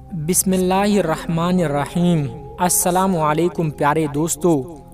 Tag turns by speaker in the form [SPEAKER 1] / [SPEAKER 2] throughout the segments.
[SPEAKER 1] بسم اللہ الرحمن الرحیم۔ السلام علیکم پیارے دوستو،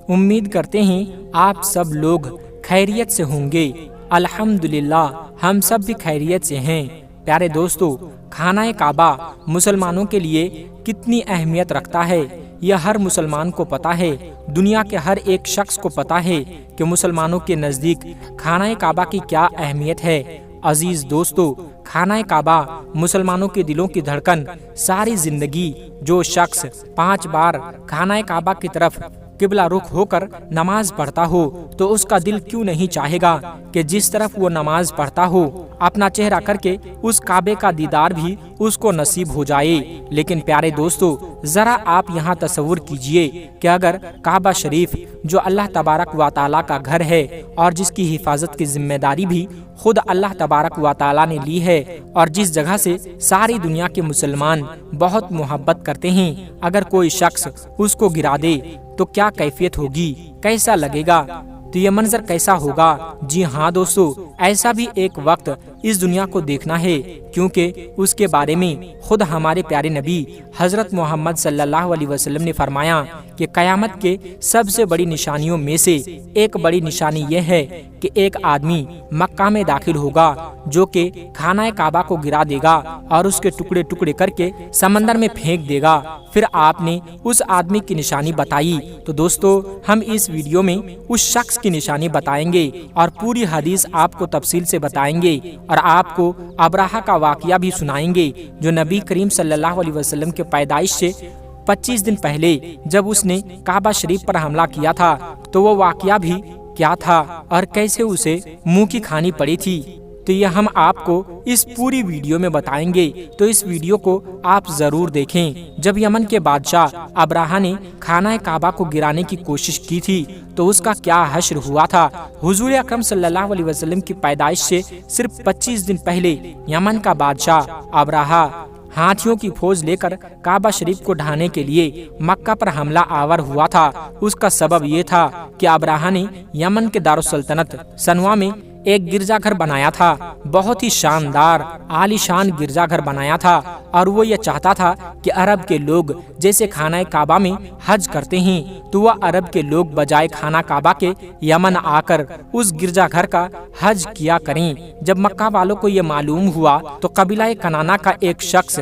[SPEAKER 1] امید کرتے ہیں آپ سب لوگ خیریت سے ہوں گے۔ الحمدللہ ہم سب بھی خیریت سے ہیں۔ پیارے دوستو، خانہ کعبہ مسلمانوں کے لیے کتنی اہمیت رکھتا ہے یہ ہر مسلمان کو پتہ ہے۔ دنیا کے ہر ایک شخص کو پتہ ہے کہ مسلمانوں کے نزدیک خانہ کعبہ کی کیا اہمیت ہے۔ عزیز دوستو، خانہ کعبہ مسلمانوں کے دلوں کی دھڑکن۔ ساری زندگی جو شخص 5 بار خانہ کعبہ کی طرف قبلہ رخ ہو کر نماز پڑھتا ہو تو اس کا دل کیوں نہیں چاہے گا کہ جس طرف وہ نماز پڑھتا ہو اپنا چہرہ کر کے اس کعبے کا دیدار بھی اس کو نصیب ہو جائے۔ لیکن پیارے دوستو، ذرا آپ یہاں تصور کیجئے کہ اگر کعبہ شریف جو اللہ تبارک و تعالیٰ کا گھر ہے اور جس کی حفاظت کی ذمہ داری بھی خود اللہ تبارک و تعالیٰ نے لی ہے اور جس جگہ سے ساری دنیا کے مسلمان بہت محبت کرتے ہیں، اگر کوئی شخص اس کو گرا دے تو کیا کیفیت ہوگی، کیسا لگے گا، تو یہ منظر کیسا ہوگا؟ جی ہاں دوستو، ایسا بھی ایک وقت اس دنیا کو دیکھنا ہے، کیونکہ اس کے بارے میں خود ہمارے پیارے نبی حضرت محمد صلی اللہ علیہ وسلم نے فرمایا کہ قیامت کے سب سے بڑی نشانیوں میں سے ایک بڑی نشانی یہ ہے کہ ایک آدمی مکہ میں داخل ہوگا جو کہ خانہ کعبہ کو گرا دے گا اور اس کے ٹکڑے ٹکڑے کر کے سمندر میں پھینک دے گا۔ پھر آپ نے اس آدمی کی نشانی بتائی، تو دوستو ہم اس ویڈیو میں اس شخص کی نشانی بتائیں گے اور پوری حدیث آپ کو تفصیل سے بتائیں گے اور آپ کو ابراہہ کا واقعہ بھی سنائیں گے جو نبی کریم صلی اللہ علیہ وسلم کے پیدائش سے 25 دن پہلے جب اس نے کعبہ شریف پر حملہ کیا تھا تو وہ واقعہ بھی کیا تھا اور کیسے اسے منہ کی کھانی پڑی تھی، تو یہ ہم آپ کو اس پوری ویڈیو میں بتائیں گے۔ تو اس ویڈیو کو آپ ضرور دیکھیں۔ جب یمن کے بادشاہ ابراہہ نے خانہ کعبہ کو گرانے کی کوشش کی تھی تو اس کا کیا حشر ہوا تھا۔ حضور اکرم صلی اللہ علیہ وسلم کی پیدائش سے صرف 25 دن پہلے یمن کا بادشاہ ابراہہ ہاتھیوں کی فوج لے کر کعبہ شریف کو ڈھانے کے لیے مکہ پر حملہ آور ہوا تھا۔ اس کا سبب یہ تھا کہ ابراہہ نے یمن کے دارالسلطنت سنوا میں ایک گرجا گھر بنایا تھا، بہت ہی شاندار عالی شان گرجا گھر بنایا تھا، اور وہ یہ چاہتا تھا کہ عرب کے لوگ جیسے خانہ کعبہ میں حج کرتے ہیں تو وہ عرب کے لوگ بجائے خانہ کعبہ کے یمن آ کر اس گرجا گھر کا حج کیا کریں۔ جب مکہ والوں کو یہ معلوم ہوا تو قبیلہ کنانہ کا ایک شخص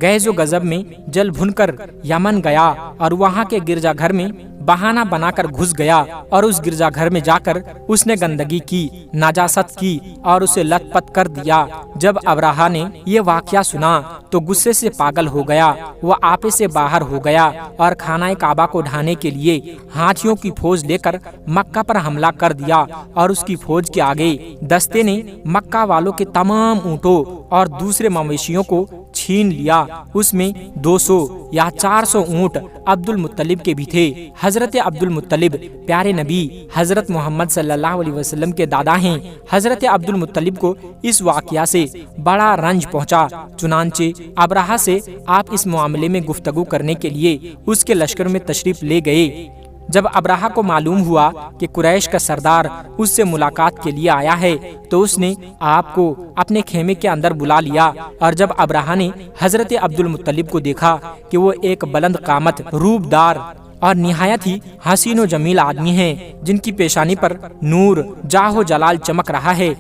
[SPEAKER 1] غیظ و غضب میں جل بھن کر یمن گیا اور وہاں کے گرجا گھر میں بہانہ بنا کر گھس گیا اور اس گرجا گھر میں جا کر اس نے گندگی کی، نجاست کی اور اسے لت پت کر دیا۔ جب ابراہہ نے یہ واقعہ سنا تو غصے سے پاگل ہو گیا، وہ آپے سے باہر ہو گیا اور خانہ کعبہ کو ڈھانے کے لیے ہاتھیوں کی فوج لے کر مکہ پر حملہ کر دیا اور اس کی فوج کے آگے دستے نے مکہ والوں کے تمام اونٹوں اور دوسرے مویشیوں کو چھین لیا۔ اس میں 200 یا 400 اونٹ عبد المطلب کے بھی تھے۔ حضرت عبد المطلب پیارے نبی حضرت محمد صلی اللہ علیہ وسلم کے دادا ہیں۔ حضرت عبد المطلب کو اس واقعہ سے بڑا رنج پہنچا، چنانچہ ابراہہ سے آپ اس معاملے میں گفتگو کرنے کے لیے اس کے لشکر میں تشریف لے گئے۔ جب ابراہہ کو معلوم ہوا کہ قریش کا سردار اس سے ملاقات کے لیے آیا ہے تو اس نے آپ کو اپنے خیمے کے اندر بلا لیا، اور جب ابراہہ نے حضرت عبد المطلب کو دیکھا کہ وہ ایک بلند قامت، روپ دار اور نہایت ہی حسین و جمیل آدمی ہیں جن کی پیشانی پر نور، جاہ و جلال چمک رہا ہے،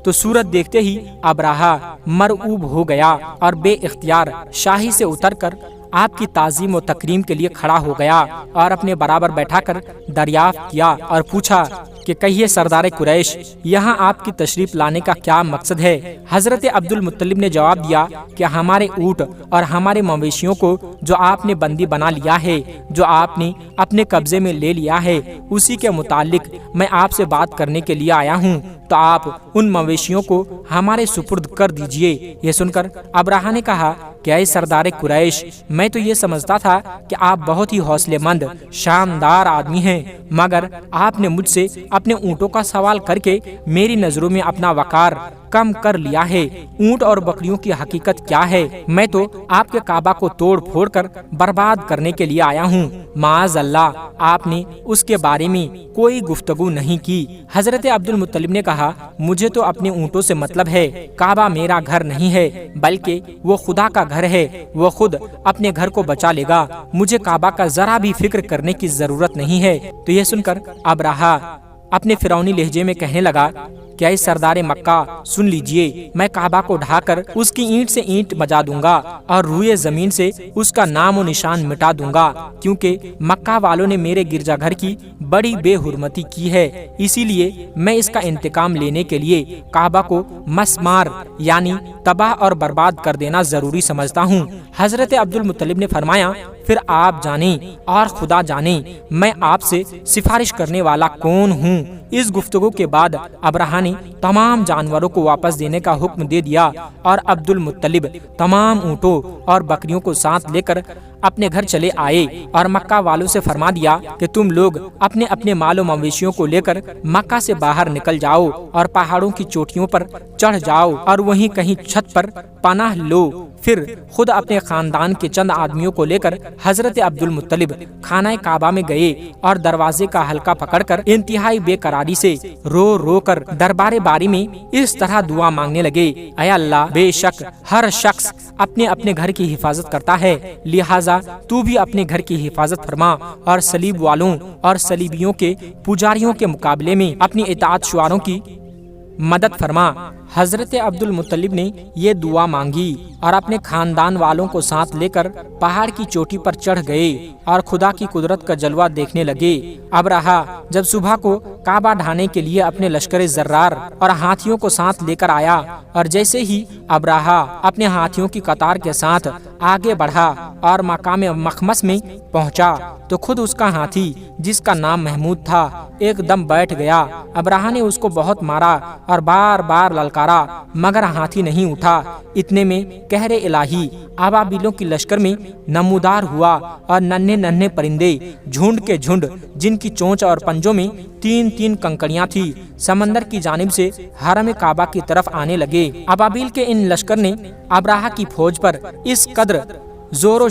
[SPEAKER 1] تو صورت دیکھتے ہی ابراہہ مرعوب ہو گیا اور بے اختیار شاہی سے اتر کر آپ کی تعظیم و تکریم کے لیے کھڑا ہو گیا اور اپنے برابر بیٹھا کر دریافت کیا اور پوچھا کہ کہیے سردار قریش، یہاں آپ کی تشریف لانے کا کیا مقصد ہے؟ حضرت عبد المطلب نے جواب دیا کہ ہمارے اونٹ اور ہمارے مویشیوں کو جو آپ نے بندی بنا لیا ہے، جو آپ نے اپنے قبضے میں لے لیا ہے، اسی کے متعلق میں آپ سے بات کرنے کے لیے آیا ہوں، تو آپ ان مویشیوں کو ہمارے سپرد کر دیجئے۔ یہ سن کر ابراہہ نے کہا کہ اے سردار قریش، میں تو یہ سمجھتا تھا کہ آپ بہت ہی حوصلے مند، شاندار آدمی ہیں، مگر آپ نے مجھ سے اپنے اونٹوں کا سوال کر کے میری نظروں میں اپنا وقار کم کر لیا ہے۔ اونٹ اور بکریوں کی حقیقت کیا ہے؟ میں تو آپ کے کعبہ کو توڑ پھوڑ کر برباد کرنے کے لیے آیا ہوں۔ معاذ اللہ، آپ نے اس کے بارے میں کوئی گفتگو نہیں کی۔ حضرت عبد المطلب نے کہا، مجھے تو اپنے اونٹوں سے مطلب ہے، کعبہ میرا گھر نہیں ہے بلکہ وہ خدا کا گھر ہے، وہ خود اپنے گھر کو بچا لے گا، مجھے کعبہ کا ذرا بھی فکر کرنے کی ضرورت نہیں ہے۔ تو یہ سن کر ابرہہ اپنے فرعونی لہجے میں کہنے لگا، کیا اے سردار مکہ، سن لیجئے، میں کعبہ کو ڈھا کر اس کی اینٹ سے اینٹ بجا دوں گا اور روئے زمین سے اس کا نام و نشان مٹا دوں گا، کیونکہ مکہ والوں نے میرے گرجا گھر کی بڑی بے حرمتی کی ہے، اسی لیے میں اس کا انتقام لینے کے لیے کعبہ کو مسمار یعنی تباہ اور برباد کر دینا ضروری سمجھتا ہوں۔ حضرت عبد المطلب نے فرمایا، پھر آپ جانیں اور خدا جانیں میں آپ سے سفارش کرنے والا کون ہوں۔ اس گفتگو کے بعد ابرہہ نے تمام جانوروں کو واپس دینے کا حکم دے دیا اور عبد المطلب تمام اونٹوں اور بکریوں کو ساتھ لے کر اپنے گھر چلے آئے اور مکہ والوں سے فرما دیا کہ تم لوگ اپنے اپنے مال و مویشیوں کو لے کر مکہ سے باہر نکل جاؤ اور پہاڑوں کی چوٹیوں پر چڑھ جاؤ اور وہیں کہیں چھت پر پناہ لو۔ پھر خود اپنے خاندان کے چند آدمیوں کو لے کر حضرت عبد المطلب خانہ کعبہ میں گئے اور دروازے کا حلقہ پکڑ کر انتہائی بے قراری سے رو رو کر دربار باری میں اس طرح دعا مانگنے لگے، اے اللہ، بے شک ہر شخص اپنے اپنے گھر کی حفاظت کرتا ہے، لہٰذا تو بھی اپنے گھر کی حفاظت فرما اور صلیب والوں اور صلیبیوں کے پجاریوں کے مقابلے میں اپنی اطاعت شعاروں کی مدد فرما۔ حضرت عبد المطلب نے یہ دعا مانگی اور اپنے خاندان والوں کو ساتھ لے کر پہاڑ کی چوٹی پر چڑھ گئے اور خدا کی قدرت کا جلوہ دیکھنے لگے۔ ابرہہ جب صبح کو کعبہ ڈھانے کے لیے اپنے لشکر زرار اور ہاتھیوں کو ساتھ لے کر آیا اور جیسے ہی ابرہہ اپنے ہاتھیوں کی قطار کے ساتھ آگے بڑھا اور مقام مخمس میں پہنچا تو خود اس کا ہاتھی جس کا نام محمود تھا ایک دم بیٹھ گیا۔ ابرہہ نے اس کو بہت مارا اور بار بار للکارا مگر ہاتھی نہیں اٹھا۔ اتنے میں قہر الہی ابابیلوں کی لشکر میں نمودار ہوا اور ننھے ننھے پرندے جھنڈ کے جھنڈ جن کی چونچ اور پنجوں میں تین تین کنکڑیاں تھی سمندر کی جانب سے حرم کعبہ کی طرف آنے لگے۔ ابابیل کے ان لشکر نے ابرہہ کی فوج پر اس قدر زور و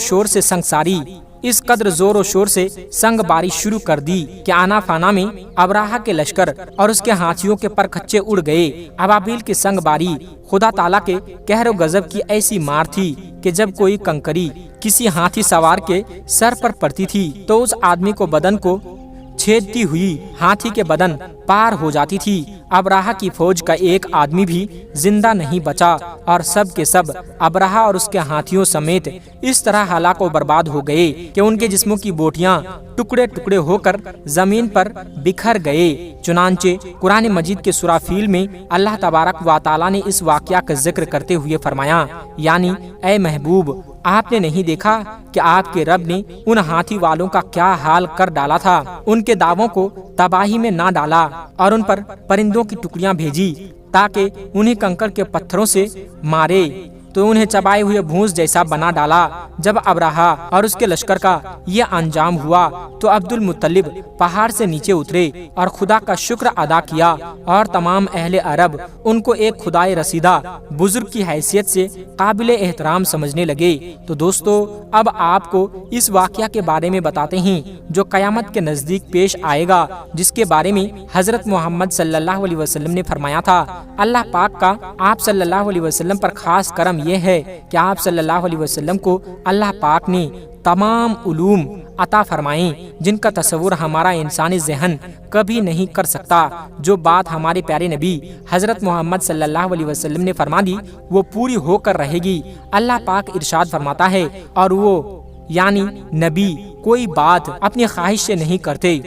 [SPEAKER 1] شور سے سنگ باری شروع کر دی کہ آنا فانا میں ابرہہ کے لشکر اور اس کے ہاتھیوں کے پر کچے اڑ گئے۔ ابابیل کی سنگ باری خدا تعالیٰ کے قہر و غضب کی ایسی مار تھی کہ جب کوئی کنکری کسی ہاتھی سوار کے سر پر پڑتی تھی تو اس آدمی کو بدن کو چھیدتی ہوئی ہاتھی کے بدن پار ہو جاتی تھی۔ ابرہہ کی فوج کا ایک آدمی بھی زندہ نہیں بچا اور سب کے سب ابرہہ اور اس کے ہاتھیوں سمیت اس طرح ہلاک و برباد ہو گئے کہ ان کے جسموں کی بوٹیاں ٹکڑے ٹکڑے ہو کر زمین پر بکھر گئے۔ چنانچہ قرآن مجید کے سورہ فیل میں اللہ تبارک و تعالیٰ نے اس واقعہ کا ذکر کرتے ہوئے فرمایا، یعنی اے محبوب، آپ نے نہیں دیکھا کہ آپ کے رب نے ان ہاتھی والوں کا کیا حال کر ڈالا تھا؟ ان کے دعووں کو تباہی میں نہ ڈالا اور ان پر پرندوں کی ٹکڑیاں بھیجی تاکہ انہیں کنکر کے پتھروں سے مارے تو انہیں چبائے ہوئے بھونس جیسا بنا ڈالا۔ جب ابرہہ اور اس کے لشکر کا یہ انجام ہوا تو عبد المطلب پہاڑ سے نیچے اترے اور خدا کا شکر ادا کیا اور تمام اہل عرب ان کو ایک خدائے رسیدہ بزرگ کی حیثیت سے قابل احترام سمجھنے لگے۔ تو دوستو، اب آپ کو اس واقعہ کے بارے میں بتاتے ہیں جو قیامت کے نزدیک پیش آئے گا، جس کے بارے میں حضرت محمد صلی اللہ علیہ وسلم نے فرمایا تھا۔ اللہ پاک کا آپ صلی اللہ علیہ وسلم پر خاص کرم یہ ہے کہ آپ صلی اللہ علیہ وسلم کو اللہ پاک نے تمام علوم عطا فرمائیں جن کا تصور ہمارا انسانی ذہن کبھی نہیں کر سکتا۔ جو بات ہمارے پیارے نبی حضرت محمد صلی اللہ علیہ وسلم نے فرما دی وہ پوری ہو کر رہے گی۔ اللہ پاک ارشاد فرماتا ہے، اور وہ یعنی نبی کوئی بات اپنی خواہش سے نہیں کرتے،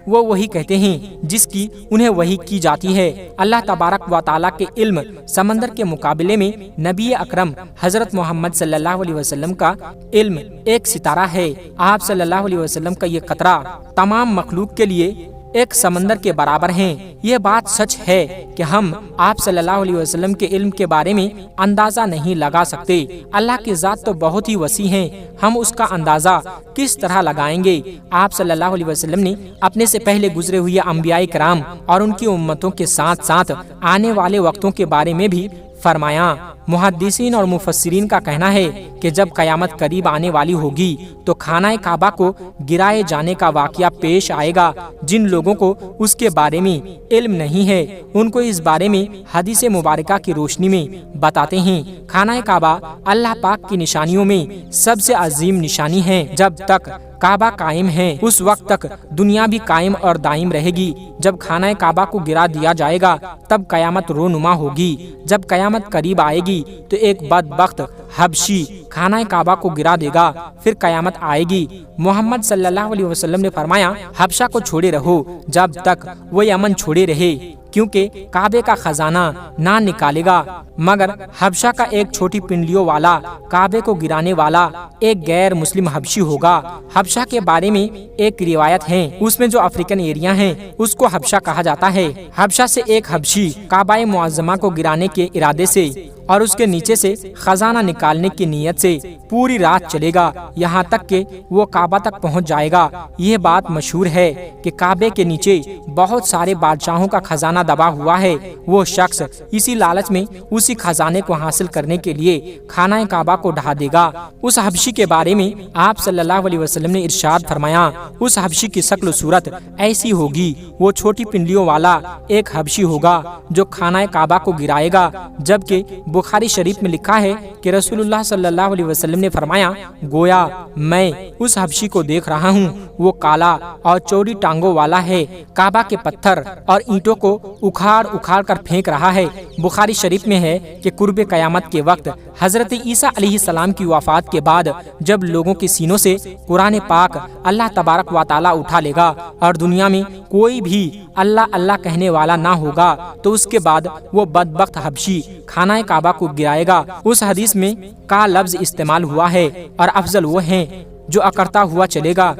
[SPEAKER 1] وہ وہی کہتے ہیں جس کی انہیں وحی کی جاتی ہے۔ اللہ تبارک و تعالیٰ کے علم سمندر کے مقابلے میں نبی اکرم حضرت محمد صلی اللہ علیہ وسلم کا علم ایک ستارہ ہے۔ آپ صلی اللہ علیہ وسلم کا یہ قطرہ تمام مخلوق کے لیے ایک سمندر کے برابر ہیں۔ یہ بات سچ ہے کہ ہم آپ صلی اللہ علیہ وسلم کے علم کے بارے میں اندازہ نہیں لگا سکتے۔ اللہ کی ذات تو بہت ہی وسیع ہے، ہم اس کا اندازہ کس طرح لگائیں گے؟ آپ صلی اللہ علیہ وسلم نے اپنے سے پہلے گزرے ہوئے انبیاء کرام اور ان کی امتوں کے ساتھ ساتھ آنے والے وقتوں کے بارے میں بھی فرمایا۔ محدثین اور مفسرین کا کہنا ہے کہ جب قیامت قریب آنے والی ہوگی تو خانہ کعبہ کو گرائے جانے کا واقعہ پیش آئے گا۔ جن لوگوں کو اس کے بارے میں علم نہیں ہے ان کو اس بارے میں حدیث مبارکہ کی روشنی میں بتاتے ہیں۔ خانہ کعبہ اللہ پاک کی نشانیوں میں سب سے عظیم نشانی ہے۔ جب تک کعبہ قائم ہے اس وقت تک دنیا بھی قائم اور دائم رہے گی۔ جب خانہ کعبہ کو گرا دیا جائے گا تب قیامت رونما ہوگی۔ جب قیامت قریب آئے گی تو ایک بدبخت حبشی خانہ کعبہ کو گرا دے گا، پھر قیامت آئے گی۔ محمد صلی اللہ علیہ وسلم نے فرمایا، حبشہ کو چھوڑے رہو جب تک وہ یمن چھوڑے رہے، کیونکہ کعبے کا خزانہ نہ نکالے گا مگر حبشہ کا ایک چھوٹی پنڈلیوں والا کعبے کو گرانے والا ایک غیر مسلم حبشی ہوگا۔ حبشہ کے بارے میں ایک روایت ہے، اس میں جو افریقن ایریا ہے اس کو حبشہ کہا جاتا ہے۔ حبشہ سے ایک حبشی کعبہ معظمہ کو گرانے کے ارادے سے اور اس کے نیچے سے خزانہ نکالنے کی نیت سے پوری رات چلے گا، یہاں تک کہ وہ کعبہ تک پہنچ جائے گا۔ یہ بات مشہور ہے کہ کعبے کے نیچے بہت سارے بادشاہوں کا خزانہ دبا ہوا ہے۔ وہ شخص اسی لالچ میں اسی خزانے کو حاصل کرنے کے لیے خانہ کعبہ کو ڈھا دے گا۔ اس حبشی کے بارے میں آپ صلی اللہ علیہ وسلم نے ارشاد فرمایا، اس حبشی کی شکل و صورت ایسی ہوگی، وہ چھوٹی پنڈلیوں والا ایک حبشی ہوگا جو خانہ کعبہ کو گرائے گا۔ جبکہ بخاری شریف میں لکھا ہے کہ رسول اللہ صلی اللہ علیہ وسلم نے فرمایا، گویا میں اس حبشی کو دیکھ رہا ہوں، وہ کالا اور چوڑی ٹانگوں والا ہے، کعبہ کے پتھر اور اینٹوں کو اکھاڑ اکھاڑ کر پھینک رہا ہے۔ بخاری شریف میں ہے کہ قرب قیامت کے وقت حضرت عیسیٰ علیہ السلام کی وفات کے بعد جب لوگوں کے سینوں سے قرآن پاک اللہ تبارک و تعالی اٹھا لے گا اور دنیا میں کوئی بھی اللہ اللہ کہنے والا نہ ہوگا تو اس کے بعد وہ بدبخت حبشی خانہ کعبہ کو گرائے گا۔ اس حدیث میں کا لفظ استعمال ہوا ہے اور افضل وہ ہیں جو اکڑتا ہوا چلے گا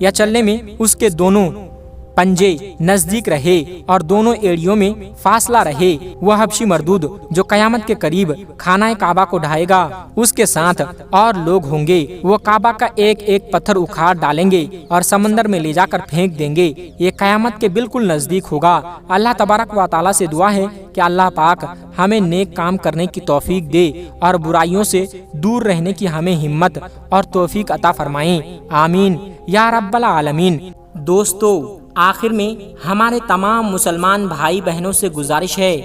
[SPEAKER 1] یا چلنے میں اس کے دونوں پنجے نزدیک رہے اور دونوں ایڑیوں میں فاصلہ رہے، وہ حبشی مردود جو قیامت کے قریب خانہ کعبہ کو ڈھائے گا، اس کے ساتھ اور لوگ ہوں گے، وہ کعبہ کا ایک ایک پتھر اکھاڑ ڈالیں گے اور سمندر میں لے جا کر پھینک دیں گے۔ یہ قیامت کے بالکل نزدیک ہوگا۔ اللہ تبارک و تعالیٰ سے دعا ہے کہ اللہ پاک ہمیں نیک کام کرنے کی توفیق دے اور برائیوں سے دور رہنے کی ہمیں ہمت اور توفیق عطا فرمائیں، آمین یا رب العالمین۔ دوستو، آخر میں ہمارے تمام مسلمان بھائی بہنوں سے گزارش ہے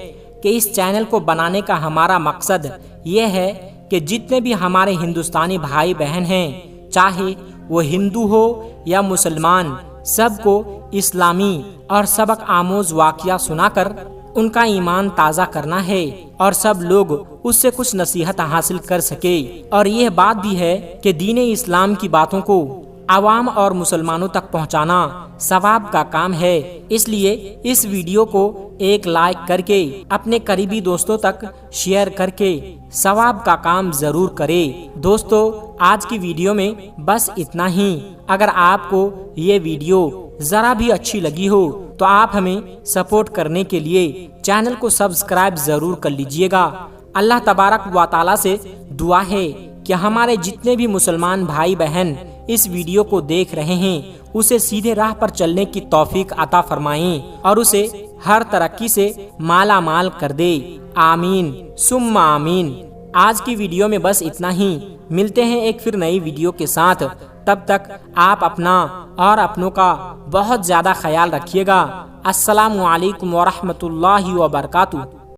[SPEAKER 1] کہ اس چینل کو بنانے کا ہمارا مقصد یہ ہے کہ جتنے بھی ہمارے ہندوستانی بھائی بہن ہیں، چاہے وہ ہندو ہو یا مسلمان، سب کو اسلامی اور سبق آموز واقعہ سنا کر ان کا ایمان تازہ کرنا ہے اور سب لوگ اس سے کچھ نصیحت حاصل کر سکے۔ اور یہ بات بھی ہے کہ دین اسلام کی باتوں کو عوام اور مسلمانوں تک پہنچانا ثواب کا کام ہے، اس لیے اس ویڈیو کو ایک لائک کر کے اپنے قریبی دوستوں تک شیئر کر کے ثواب کا کام ضرور کرے۔ دوستو، آج کی ویڈیو میں بس اتنا ہی۔ اگر آپ کو یہ ویڈیو ذرا بھی اچھی لگی ہو تو آپ ہمیں سپورٹ کرنے کے لیے چینل کو سبسکرائب ضرور کر لیجئے گا۔ اللہ تبارک و تعالیٰ سے دعا ہے کہ ہمارے جتنے بھی مسلمان بھائی بہن اس ویڈیو کو دیکھ رہے ہیں اسے سیدھے راہ پر چلنے کی توفیق عطا فرمائیں اور اسے ہر ترقی سے مالا مال کر دے، آمین ثم آمین۔ آج کی ویڈیو میں بس اتنا ہی، ملتے ہیں ایک پھر نئی ویڈیو کے ساتھ، تب تک آپ اپنا اور اپنوں کا بہت زیادہ خیال رکھیے گا۔ السلام علیکم ورحمۃ اللہ وبرکاتہ۔